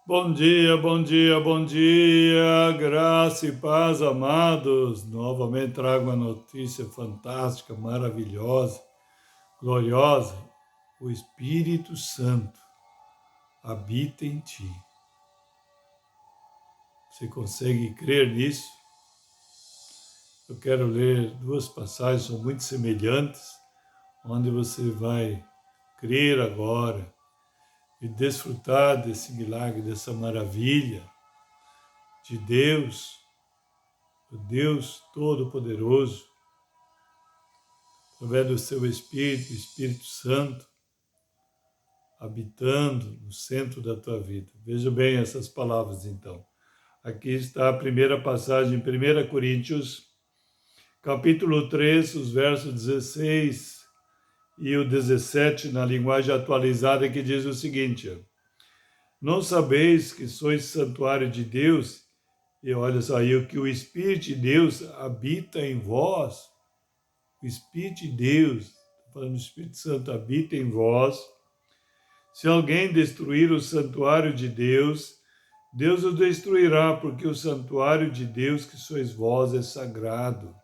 Bom dia, bom dia, bom dia, graça e paz, amados. Novamente trago uma notícia fantástica, maravilhosa, gloriosa. O Espírito Santo habita em ti. Você consegue crer nisso? Eu quero ler duas passagens, são muito semelhantes, onde você vai crer agora e desfrutar desse milagre, dessa maravilha de Deus, o Deus Todo-Poderoso, através do seu Espírito, o Espírito Santo, habitando no centro da tua vida. Veja bem essas palavras, então. Aqui está a primeira passagem, em 1 Coríntios, capítulo 3, os versos 16 e o 17, na linguagem atualizada, que diz o seguinte: não sabeis que sois santuário de Deus? E olha só aí, que o Espírito de Deus habita em vós. O Espírito de Deus, falando do Espírito Santo, habita em vós. Se alguém destruir o santuário de Deus, Deus o destruirá, porque o santuário de Deus que sois vós é sagrado.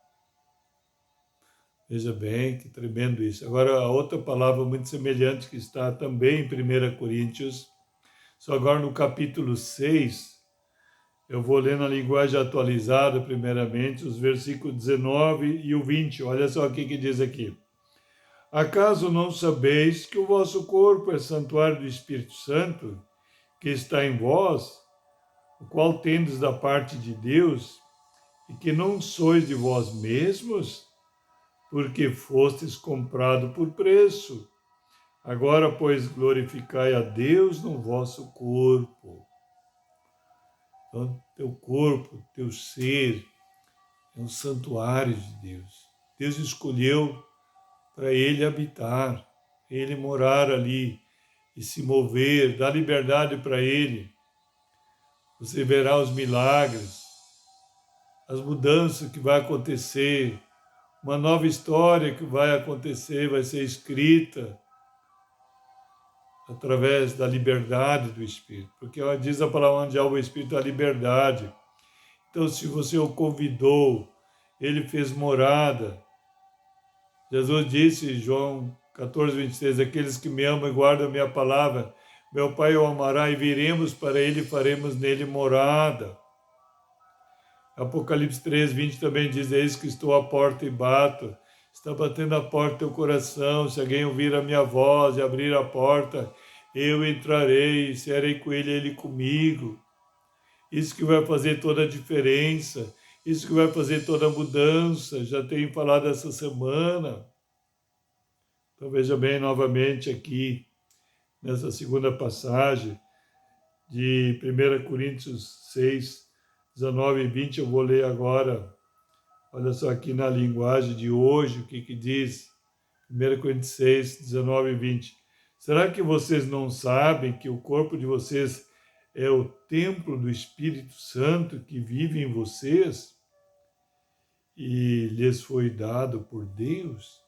Veja bem, que tremendo isso. Agora, a outra palavra muito semelhante que está também em 1 Coríntios, só agora no capítulo 6, eu vou ler na linguagem atualizada, primeiramente, os versículos 19 e o 20. Olha só o que diz aqui. Acaso não sabeis que o vosso corpo é santuário do Espírito Santo, que está em vós, o qual tendes da parte de Deus, e que não sois de vós mesmos, porque fostes comprado por preço? Agora, pois, glorificai a Deus no vosso corpo. Então, teu corpo, teu ser, é um santuário de Deus. Deus escolheu para Ele habitar, Ele morar ali e se mover, dar liberdade para Ele. Você verá os milagres, as mudanças que vai acontecer, uma nova história que vai acontecer, vai ser escrita através da liberdade do Espírito. Porque diz a palavra, onde há o Espírito, há liberdade. Então, se você o convidou, ele fez morada. Jesus disse, João 14, 23, aqueles que me amam e guardam a minha palavra, meu Pai o amará e viremos para ele e faremos nele morada. Apocalipse 3, 20 também diz, eis que estou à porta e bato. Está batendo a porta do teu coração, se alguém ouvir a minha voz e abrir a porta, eu entrarei, serei com ele comigo. Isso que vai fazer toda a diferença, isso que vai fazer toda a mudança, já tenho falado essa semana. Então veja bem novamente aqui, nessa segunda passagem de 1 Coríntios 6, 19 e 20, eu vou ler agora. Olha só aqui na linguagem de hoje, o que diz 1 Coríntios 6, 19 e 20. Será que vocês não sabem que o corpo de vocês é o templo do Espírito Santo que vive em vocês e lhes foi dado por Deus?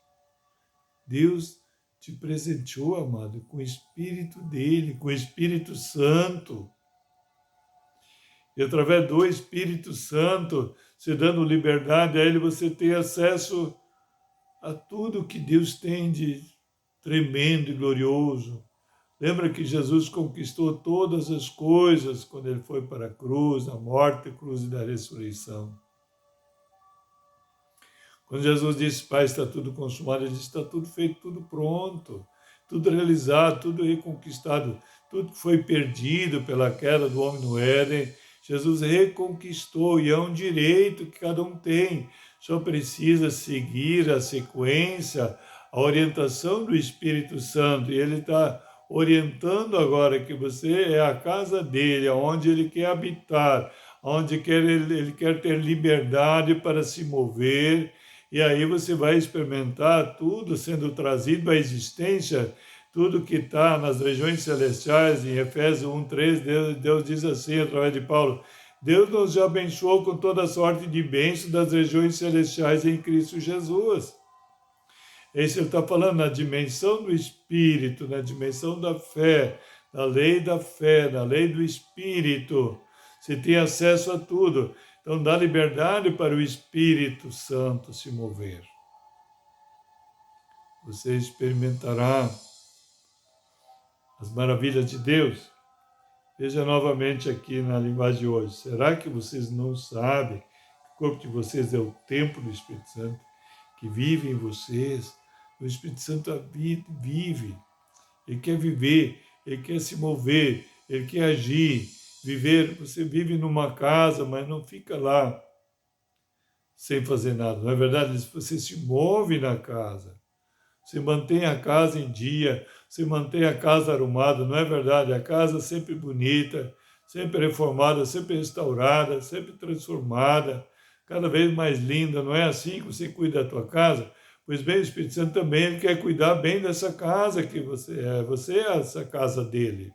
Deus te presenteou, amado, com o Espírito dele, com o Espírito Santo. E através do Espírito Santo, se dando liberdade a ele, você tem acesso a tudo que Deus tem de tremendo e glorioso. Lembra que Jesus conquistou todas as coisas quando ele foi para a cruz, a morte, a cruz e da ressurreição. Quando Jesus disse, Pai, está tudo consumado, ele disse, está tudo feito, tudo pronto, tudo realizado, tudo reconquistado, tudo que foi perdido pela queda do homem no Éden, Jesus reconquistou, e é um direito que cada um tem, só precisa seguir a sequência, a orientação do Espírito Santo, e ele está orientando agora que você é a casa dele, onde ele quer habitar, onde ele quer ter liberdade para se mover, e aí você vai experimentar tudo sendo trazido à existência, tudo que está nas regiões celestiais. Em Efésios 1:3, Deus diz assim, através de Paulo, Deus nos abençoou com toda sorte de bênçãos das regiões celestiais em Cristo Jesus. Esse ele está falando na dimensão do Espírito, na dimensão da fé, na lei da fé, na lei do Espírito. Você tem acesso a tudo. Então dá liberdade para o Espírito Santo se mover. Você experimentará as maravilhas de Deus. Veja novamente aqui na linguagem de hoje. Será que vocês não sabem que o corpo de vocês é o templo do Espírito Santo, que vive em vocês? O Espírito Santo vive. Ele quer viver, ele quer se mover, ele quer agir, viver. Você vive numa casa, mas não fica lá sem fazer nada. Não é verdade? Você se move na casa. Você mantém a casa em dia, você mantém a casa arrumada, não é verdade? A casa sempre bonita, sempre reformada, sempre restaurada, sempre transformada, cada vez mais linda. Não é assim que você cuida da tua casa? Pois bem, o Espírito Santo também ele quer cuidar bem dessa casa que você é essa casa dele.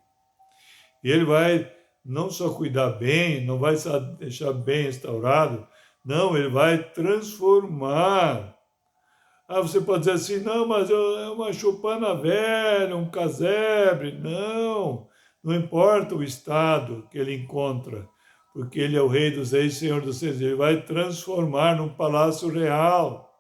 E ele vai não só cuidar bem, não vai só deixar bem restaurado, não, ele vai transformar. Você pode dizer assim, não, mas é uma choupana velha, um casebre. Não, não importa o estado que ele encontra, porque ele é o Rei dos Reis, Senhor dos Reis. Ele vai transformar num palácio real,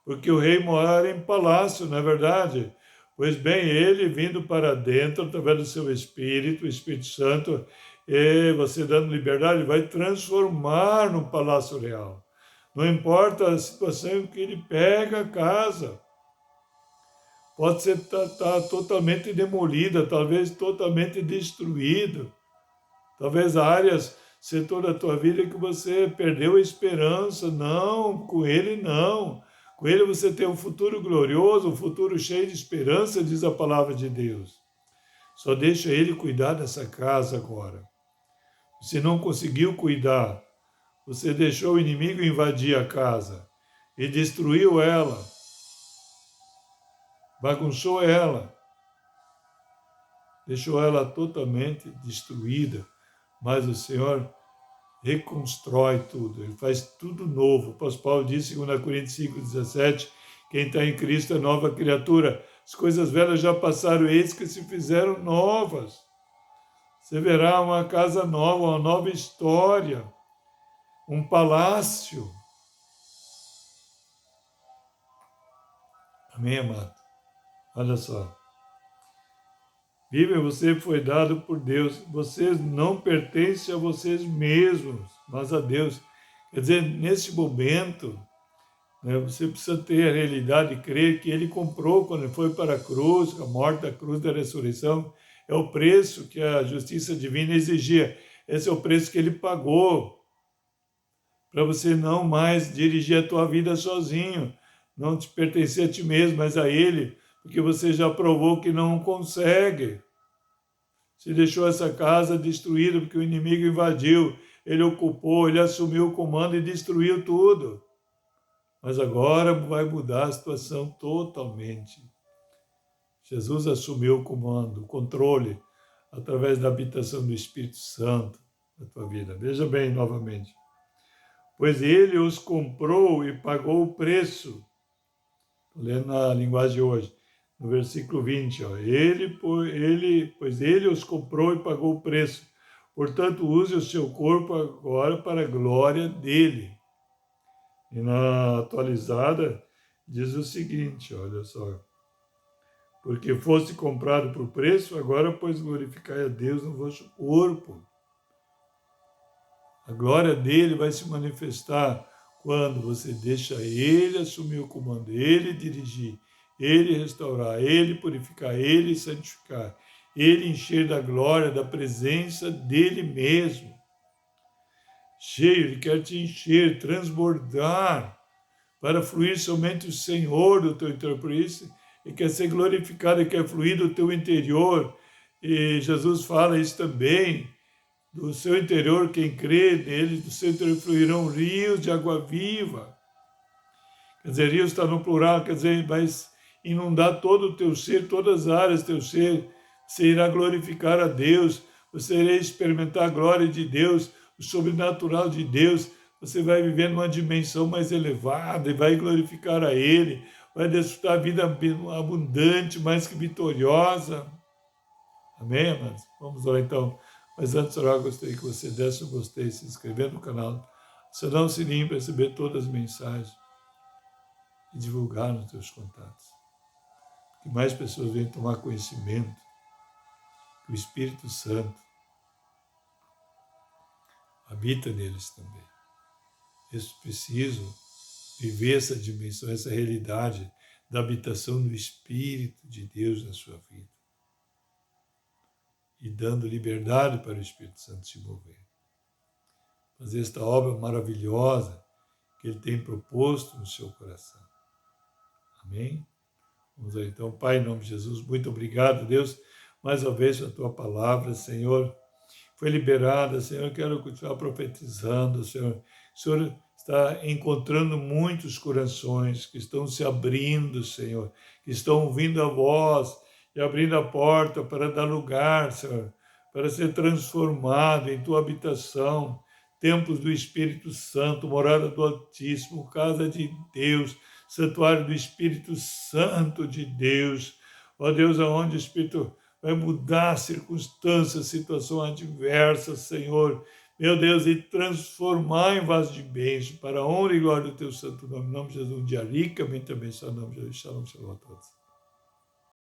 porque o rei mora em palácio, não é verdade? Pois bem, ele vindo para dentro, através do seu Espírito, o Espírito Santo, e você dando liberdade, ele vai transformar num palácio real. Não importa a situação em que ele pega a casa. Pode ser tá totalmente demolida, talvez totalmente destruída. Talvez áreas, setor da tua vida que você perdeu a esperança. Não, com ele não. Com ele você tem um futuro glorioso, um futuro cheio de esperança, diz a palavra de Deus. Só deixa ele cuidar dessa casa agora. Se não conseguiu cuidar, você deixou o inimigo invadir a casa e destruiu ela, bagunçou ela, deixou ela totalmente destruída, mas o Senhor reconstrói tudo, Ele faz tudo novo. O apóstolo Paulo diz em 2 Coríntios 5,17, quem está em Cristo é nova criatura, as coisas velhas já passaram, eis que se fizeram novas. Você verá uma casa nova, uma nova história, um palácio. Amém, amado? Olha só. Viva você foi dado por Deus. Vocês não pertencem a vocês mesmos, mas a Deus. Quer dizer, nesse momento, né, você precisa ter a realidade e crer que Ele comprou quando Ele foi para a cruz, a morte da cruz da ressurreição. É o preço que a justiça divina exigia. Esse é o preço que Ele pagou para você não mais dirigir a tua vida sozinho, não te pertencer a ti mesmo, mas a Ele, porque você já provou que não consegue. Você deixou essa casa destruída porque o inimigo invadiu, ele ocupou, ele assumiu o comando e destruiu tudo. Mas agora vai mudar a situação totalmente. Jesus assumiu o comando, o controle, através da habitação do Espírito Santo na tua vida. Veja bem novamente. Pois ele os comprou e pagou o preço. Estou lendo na linguagem de hoje, no versículo 20. Pois ele os comprou e pagou o preço. Portanto, use o seu corpo agora para a glória dele. E na atualizada, diz o seguinte, olha só. Porque fosse comprado por preço, agora, pois, glorificai a Deus no vosso corpo. A glória dele vai se manifestar quando você deixa ele assumir o comando, ele dirigir, ele restaurar, ele purificar, ele santificar, ele encher da glória, da presença dele mesmo. Cheio, ele quer te encher, transbordar, para fluir somente o Senhor do teu interior. Por isso, ele quer ser glorificado, ele quer fluir do teu interior. E Jesus fala isso também. Do seu interior, quem crê nele, do seu interior fluirão rios de água viva. Quer dizer, rios está no plural, quer dizer, vai inundar todo o teu ser, todas as áreas do teu ser. Você irá glorificar a Deus, você irá experimentar a glória de Deus, o sobrenatural de Deus. Você vai viver numa dimensão mais elevada e vai glorificar a Ele, vai desfrutar a vida abundante, mais que vitoriosa. Amém, amados? Vamos lá então. Mas antes de orar, eu gostaria que você desse um gostei, se inscrever no canal, acionar o sininho para receber todas as mensagens e divulgar nos seus contatos. Que mais pessoas venham tomar conhecimento que o Espírito Santo habita neles também. Eles precisam viver essa dimensão, essa realidade da habitação do Espírito de Deus na sua vida. E dando liberdade para o Espírito Santo se mover. Fazer esta obra maravilhosa que Ele tem proposto no seu coração. Amém? Vamos lá então, Pai, em nome de Jesus, muito obrigado, Deus, mais uma vez pela Tua palavra, Senhor. Foi liberada, Senhor, eu quero continuar profetizando, Senhor. O Senhor está encontrando muitos corações que estão se abrindo, Senhor, que estão ouvindo a voz e abrindo a porta para dar lugar, Senhor, para ser transformado em Tua habitação, templos do Espírito Santo, morada do Altíssimo, casa de Deus, santuário do Espírito Santo de Deus. Ó Deus, aonde o Espírito vai mudar circunstâncias, situações adversas, Senhor, meu Deus, e transformar em vaso de bênção para a honra e glória do Teu santo nome. Em nome de Jesus, um dia ricamente abençoado, em nome de Jesus. Shalom, shalom a todos.